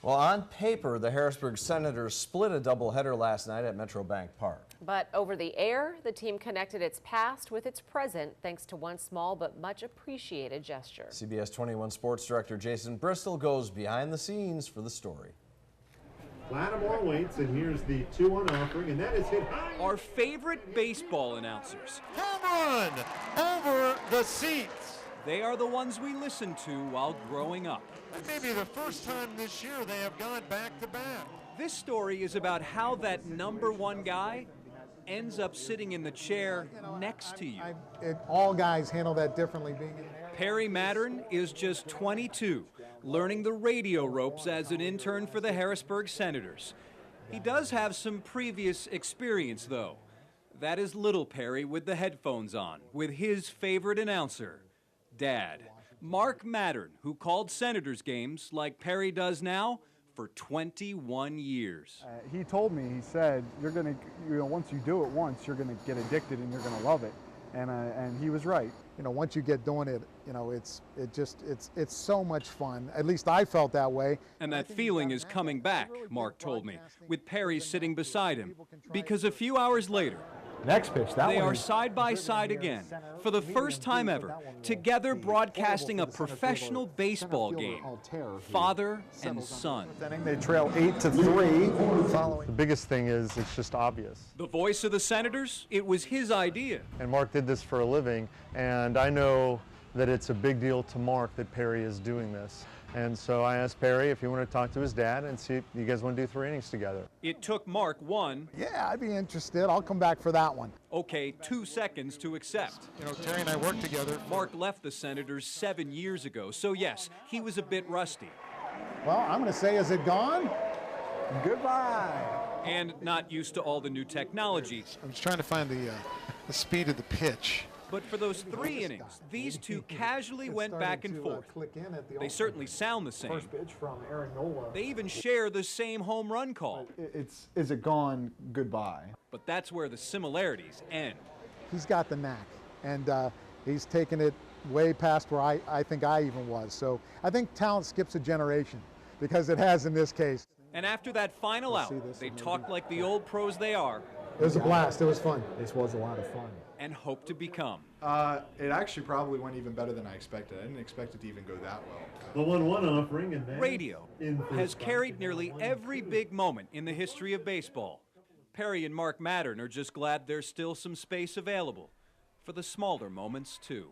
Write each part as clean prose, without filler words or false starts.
Well, on paper, the Harrisburg Senators split a doubleheader last night at Metro Bank Park. But over the air, the team connected its past with its present thanks to one small but much appreciated gesture. CBS 21 Sports Director Jason Bristol goes behind the scenes for the story. Lattimore waits, and here's the 2-1 offering, and that is hit high. Our favorite baseball announcers. Home run over the seats. They are the ones we listened to while growing up. Maybe the first time this year they have gone back to back. This story is about how that number one guy ends up sitting in the chair next to you. All guys handle that differently. Being in there. Perry Mattern is just 22, learning the radio ropes as an intern for the Harrisburg Senators. He does have some previous experience, though. That is little Perry with the headphones on, with his favorite announcer, Dad, Mark Mattern, who called Senators games like Perry does now for 21 years. He told me, he said, you're going to, once you do it once, you're going to get addicted and you're going to love it. And he was right. Once you get doing it, it's so much fun. At least I felt that way. And that feeling is coming back, Mark told me, with Perry sitting beside him. Because a few hours later, next pitch, they are side by side again, for the first time ever, together broadcasting a professional baseball game, father and son. They trail 8-3. The biggest thing is it's just obvious. The voice of the Senators, it was his idea. And Mark did this for a living, and I know that it's a big deal to Mark that Perry is doing this. And so I asked Perry if he wanted to talk to his dad and see if you guys want to do 3 innings together. It took Mark Yeah, I'd be interested. I'll come back for that one. 2 seconds to accept. Terry and I worked together. Mark left the Senators 7 years ago, so yes, he was a bit rusty. Well, I'm going to say, is it gone? Goodbye. And not used to all the new technology. I'm just trying to find the speed of the pitch. But for those 3 innings, these two casually went back and forth. They certainly sound the same. First pitch from Aaron Nola. They even share the same home run call. Is it gone? Goodbye. But that's where the similarities end. He's got the knack, and he's taken it way past where I think I even was. So I think talent skips a generation, because it has in this case. And after that final out, they talked like the old pros they are. It was a blast. It was fun. This was a lot of fun. And hope to become. It actually probably went even better than I expected. I didn't expect it to even go that well. The 1-1 offering, and that Radio has carried nearly every big moment in the history of baseball. Perry and Mark Mattern are just glad there's still some space available for the smaller moments, too.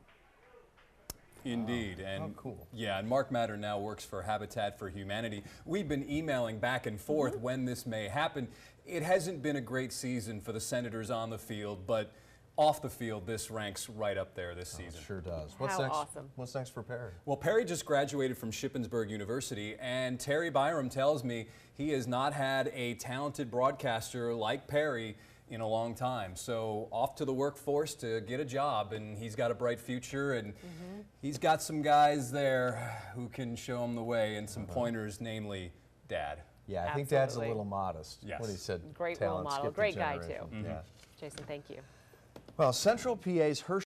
Indeed, and cool. Yeah, and Mark Mattern now works for Habitat for Humanity. We've been emailing back and forth when this may happen. It hasn't been a great season for the Senators on the field, but off the field, this ranks right up there this season. It sure does. Awesome. What's next for Perry? Well, Perry just graduated from Shippensburg University, and Terry Byram tells me he has not had a talented broadcaster like Perry in a long time. So off to the workforce to get a job, and he's got a bright future, and he's got some guys there who can show him the way and some pointers, namely Dad. Yeah, I think Dad's a little modest. Yes. What he said. Great role model. Great guy, too. Yeah. Jason, thank you. Well, Central PA's Hershey